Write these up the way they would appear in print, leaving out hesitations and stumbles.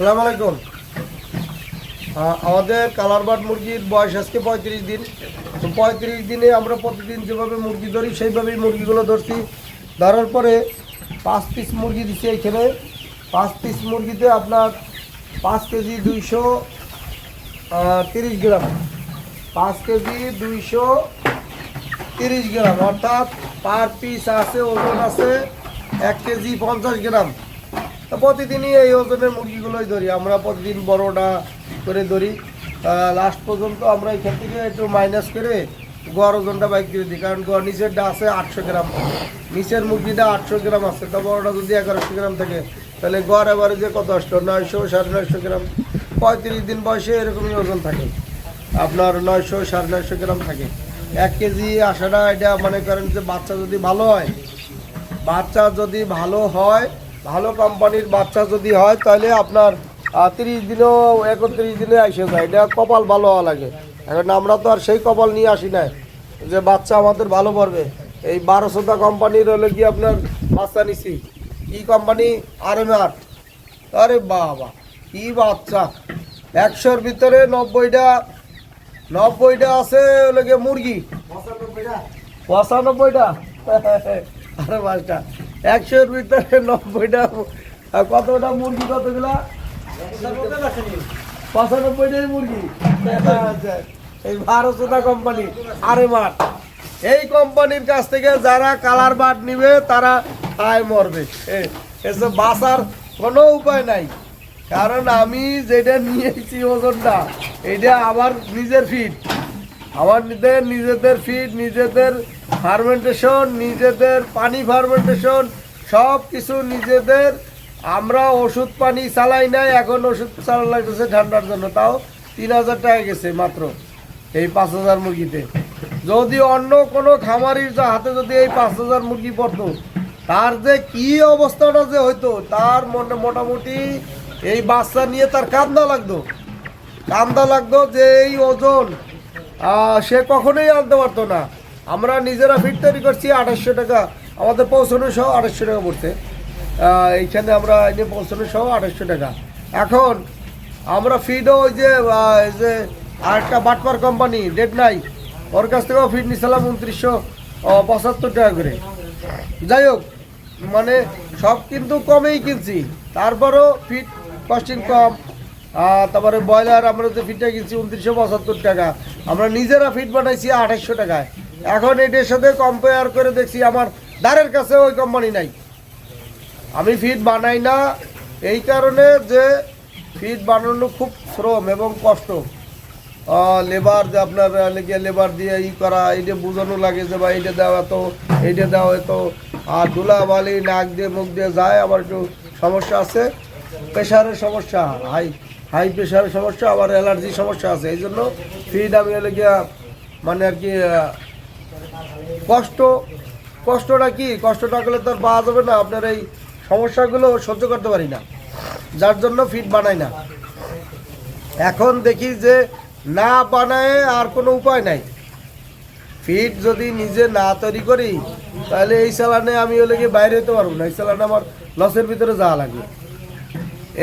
আসসালামু আলাইকুম। আমাদের কালার বার্ড মুরগির বয়স আজকে 35 দিন। তো 35 দিনে আমরা প্রতিদিন যেভাবে মুরগি ধরি সেইভাবেই মুরগিগুলো ধরছি। ধরার পরে 5 পিস মুরগি দিচ্ছি এইখানে। 5 পিস মুরগিতে আপনার 5 কেজি 230 গ্রাম, 5 কেজি 230 গ্রাম, অর্থাৎ পার পিস আছে ওজন আছে 1 কেজি 50 গ্রাম। তো প্রতিদিনই এই ওজনের মুরগিগুলোই ধরি আমরা, প্রতিদিন বড়টা করে ধরি। লাস্ট পর্যন্ত আমরা এখান থেকে একটু মাইনাস করে গড় ওজনটা বাইক করে দিই, কারণ গড় নিচেরটা আছে 800 গ্রাম, নিচের মুরগিটা 800 গ্রাম আছে। তো বড়টা যদি 1100 গ্রাম থাকে তাহলে গড় এভারেজে কত আসতো? 900 950 গ্রাম। 35 দিন বয়সে এরকমই ওজন থাকে আপনার, 900 950 গ্রাম থাকে। 1 কেজি আসাটা এটা মনে করেন যে বাচ্চা যদি ভালো হয়, বাচ্চা যদি ভালো হয়, ভালো কোম্পানির বাচ্চা যদি হয় তাহলে আপনার 30 দিনেও 31 দিনে এসে যায়। এটা কপাল ভালো হওয়া লাগে। এখন আমরা তো আর সেই কপাল নিয়ে আসি না যে বাচ্চা আমাদের ভালো পড়বে। এই 1200টা কোম্পানির হলে কি আপনার বাচ্চা নিছি। কি কোম্পানি? RMR। আরে বাবা, কি বাচ্চা! 100-র ভিতরে 90টা আছে হলে গিয়ে মুরগি, 95টা আরে বাচ্চা, 100-র ভিতরে 90টা। কতটা মুরগি? কতগুলা? 95টাই মুরগি। এই 1200টা কোম্পানি RMR, এই কোম্পানির কাছ থেকে যারা কালার বার্ড নিবে তারা আয় মরবে, এসব বাঁচার কোনো উপায় নাই। কারণ আমি যেটা নিয়েছি ওজনটা, এটা আমার নিজের ফিড, আমার নিজেদের ফিড, নিজেদের ফার্মেন্টেশন, নিজেদের পানি ফার্মেন্টেশন, সব কিছু নিজেদের। আমরা ওষুধ পানি চালাই নাই, এখন ওষুধ চালানো লাগতেছে ঠান্ডার জন্য, তাও 3000 টাকা গেছে মাত্র এই 5000 মুরগিতে। যদি অন্য কোনো খামারির হাতে যদি এই 5000 মুরগি পড়তো, তার যে কি অবস্থাটা যে হইতো, তার মনে মোটামুটি এই বাচ্চা নিয়ে তার কান্দা লাগতো যে এই ওজন সে কখনোই আনতে পারতো না। আমরা নিজেরা ফিড তৈরি করছি 2800 টাকা, আমাদের পৌঁছানো সহ 2800 টাকা পড়ছে। এইখানে আমরা এনে পৌঁছানো সহ 2800 টাকা। এখন আমরা ফিডও ওই যে আরেকটা বাটপার কোম্পানি ডেট নাই, ওর কাছ থেকেও ফিড নিছিলাম 2975 টাকা করে। যাই হোক, মানে সব কিন্তু কমেই কিনছি, তারপরও ফিড কস্টিং কম। তারপরে ব্রয়লার আমরা যে ফিডটা কিনছি 2975 টাকা, আমরা নিজেরা ফিড বানাইছি 2800 টাকায়। এখন এটার সাথে কম্পেয়ার করে দেখছি আমার দ্বারের কাছে ওই কোম্পানি নাই। আমি ফিড বানাই না এই কারণে যে ফিড বানানো খুব শ্রম এবং কষ্ট। লেবার যে আপনার লেবার দিয়ে করা, এইটা বোঝানো লাগে যে বা এইটা দেওয়া এত, এইটা দেওয়া এত, আর ধুলাবালি নাক দিয়ে মুখ দিয়ে যায়। আবার একটু সমস্যা আছে, প্রেশারের সমস্যা, হাই প্রেশারের সমস্যা, আবার অ্যালার্জির সমস্যা আছে। এই জন্য ফিড আমি মানে আর কি কষ্টটা কি, কষ্টটা করলে তো আর পাওয়া যাবে না। আপনার এই সমস্যাগুলো সহ্য করতে পারি না, যার জন্য ফিড বানাই না। এখন দেখি যে না বানায় আর কোনো উপায় নাই। ফিড যদি নিজে না তৈরি করি তাহলে এই চালানে আমি বাইরে হতে পারবো না, এই চালানে আমার লসের ভিতরে যাওয়া লাগবে।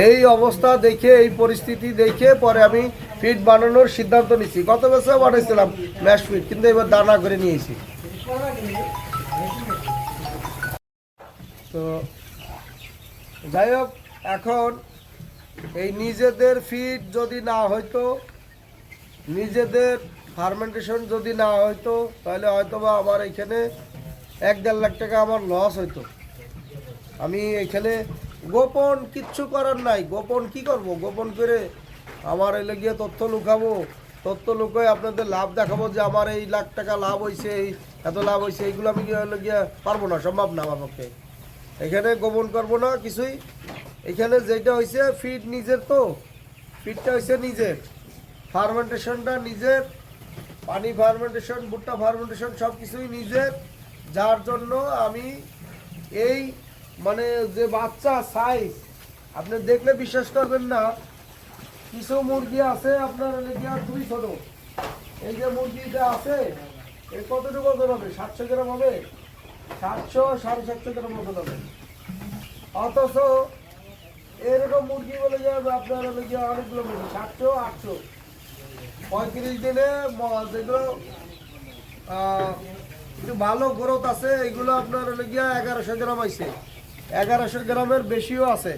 এই অবস্থা দেখে, এই পরিস্থিতি দেখে পরে আমি ফিড বানানোর সিদ্ধান্ত নিচ্ছি। গত বছর বানাইছিলাম ম্যাশ ফিড, কিন্তু এবার দানা করে নিয়েছি। তো যাই হোক, এখন এই নিজেদের ফিড যদি না হইতো, নিজেদের ফার্মেন্টেশন যদি না হইতো, তাহলে হয়তো বা আমার এখানে 1-1.5 লাখ টাকা আমার লস হইতো। আমি এখানে গোপন কিচ্ছু করার নাই। গোপন কি করব? গোপন করে আমার গিয়ে তথ্য লুকাবো, তথ্য লুকায় আপনাদের লাভ দেখাবো যে আমার এই লাখ টাকা লাভ হয়েছে, এই এত লাভ হয়েছে, এইগুলো আমি গিয়ে পারবো না, সম্ভব না আমার পক্ষে। এখানে গোপন করবো না কিছুই। এখানে যেটা হয়েছে ফিড নিজের, তো ফিডটা হয়েছে নিজের, ফার্মেন্টেশনটা নিজের, পানি ফার্মেন্টেশন, ভুট্টা ফার্মেন্টেশন সব কিছুই নিজের। যার জন্য আমি এই মানে যে বাচ্চা সাইজ আপনি দেখলে বিশ্বাস করবেন না। কিছু মুরগি আছে আপনার খুবই ছোট। এই যে মুরগিটা আছে, এই কতটুকু ওজন হবে? 700 গ্রাম হবে, 700 750 গ্রাম ওজন হবে। অথচ এরকম মুরগি বলে যে আপনার হলো গিয়ে অনেকগুলো মুরগি 700 800 35 দিনে যেগুলো একটু ভালো গ্রোথ আছে এগুলো আপনার হলো গিয়া 1100 গ্রাম আইছে, 1100 গ্রামের বেশিও আছে।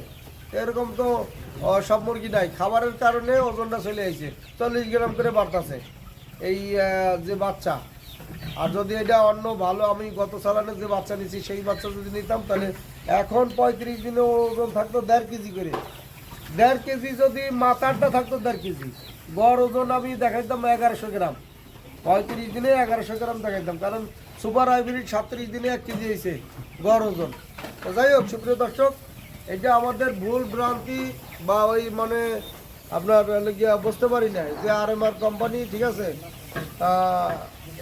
এরকম তো সব মুরগি নাই, খাবারের কারণে ওজনটা চলে আইছে, 40 গ্রাম করে বাড়তেছে এই যে বাচ্চা। আর যদি এটা অন্য ভালো আমি গত সালানে যে বাচ্চা নিচ্ছি সেই বাচ্চা যদি নিতাম তাহলে এখন 35 দিনে ওজন থাকতো 1.5 কেজি করে, 1.5 কেজি যদি মাথাটা থাকতো 1.5 কেজি, গড় ওজন আমি দেখাইতাম 1100 গ্রাম, 35 দিনে 1100 গ্রাম দেখাইতাম, কারণ সুপার হাইব্রিড 37 দিনে 1 কেজি হয়েছে গড় ওজন। তো যাই হোক সুপ্রিয় দর্শক, এটা আমাদের ভুল ভ্রান্তি বা ওই মানে আপনার গিয়া বুঝতে পারি না যে RMR কোম্পানি ঠিক আছে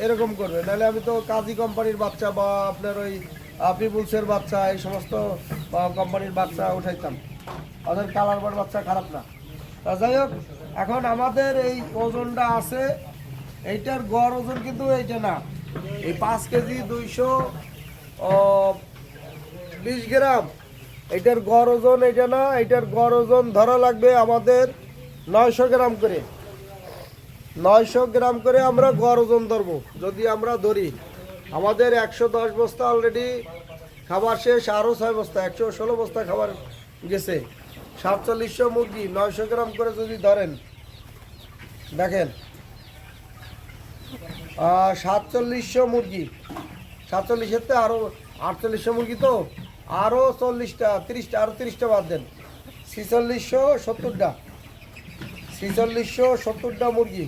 এরকম করবে, নাহলে আমি তো কাজী কোম্পানির বাচ্চা বা আপনার ওই পিপুলসের বাচ্চা এই সমস্ত কোম্পানির বাচ্চা উঠাইতাম, ওদের কালার বার বাচ্চা খারাপ না। তা যাই হোক, এখন আমাদের এই ওজনটা আছে, এইটার গড় ওজন কিন্তু এইটা না, এই 5 কেজি 220 গ্রাম এইটার গড় ওজন এইটা না, এইটার গড় ওজন ধরা লাগবে আমাদের 900 গ্রাম করে, 900 গ্রাম করে আমরা গড় ওজন ধরবো। যদি আমরা ধরি আমাদের 110 বস্তা অলরেডি খাবার শেষ, আরও 6 বস্তা 116 বস্তা খাবার গেছে, 4700 মুরগি 900 গ্রাম করে যদি ধরেন, দেখেন 4700 মুরগি, 47-এতে আরও 4800 মুরগি, তো আরও 40টা 30টা আরও 30টা বাদ দেন, 4670টা 4670টা মুরগি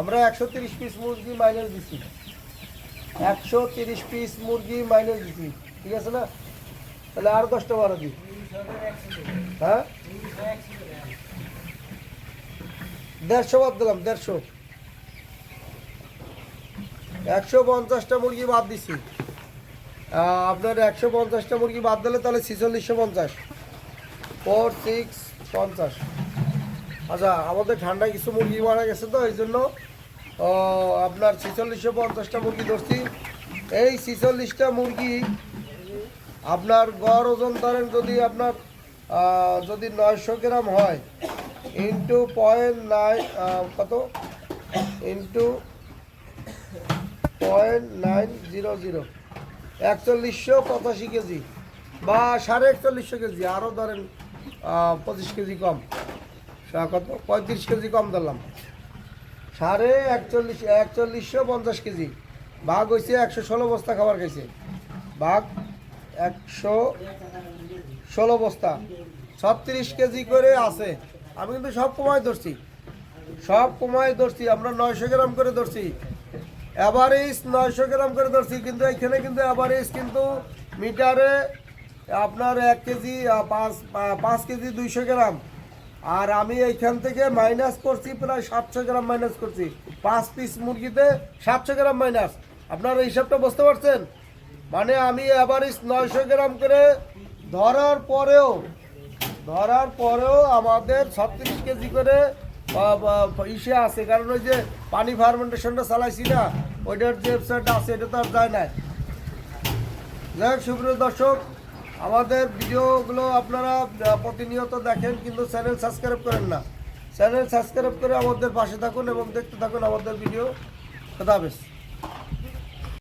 আমরা 130 পিস মুরগি মাইনাস দিচ্ছি, 130 পিস মুরগি মাইনাস দিচ্ছি, ঠিক আছে না? তাহলে আর 10টা 12 দিই, হ্যাঁ 150 বাদ দিলাম, 150, 150টা মুরগি বাদ দিছি, আপনার 150টা মুরগি বাদ দিলে তাহলে 4650, 4650। আচ্ছা আমাদের ঠান্ডায় কিছু মুরগি মারা গেছে তো এই জন্য আপনার 4650টা মুরগি ধরছি। এই 46টা মুরগি আপনার গড় ওজন ধরেন যদি আপনার যদি 900 গ্রাম হয় ইন্টু 0.9 কত ইন্টু 0.900 4185 কেজি বা 4150 কেজি, আরও ধরেন 25 কেজি কম, কত 35 কেজি কম ধরলাম, 4150 কেজি ভাগ হয়েছে 116 বস্তা খাবার খাইছে, ভাগ 116 বস্তা 36 কেজি করে আছে। আমি কিন্তু সব কমায় ধরছি, সব কমায় ধরছি, আমরা 900 গ্রাম করে ধরছি, অ্যাভারেজ 900 গ্রাম করে ধরছি, কিন্তু এখানে কিন্তু অ্যাভারেজ কিন্তু মিটারে আপনার 1 কেজি 5 কেজি 200 গ্রাম, আর আমি এইখান থেকে মাইনাস করছি প্রায় 700 গ্রাম মাইনাস করছি, 5 পিস মুরগিতে 700 গ্রাম মাইনাস। আপনারা হিসাবটা বুঝতে পারছেন? মানে আমি অ্যাভারেজ 900 গ্রাম করে ধরার পরেও আমাদের 36 কেজি করে ইসে আছে, কারণ ওই যে পানি ফার্মেন্টেশনটা চালাইছি না, ওইটার যে ওয়েবসাইটটা আছে এটা তো আর যায় না। যাই হোক সুপ্রিয় দর্শক, আমাদের ভিডিওগুলো আপনারা প্রতিনিয়ত দেখেন কিন্তু চ্যানেল সাবস্ক্রাইব করেন না, চ্যানেল সাবস্ক্রাইব করে আমাদের পাশে থাকুন এবং দেখতে থাকুন আমাদের ভিডিও। খোদা হাফেজ।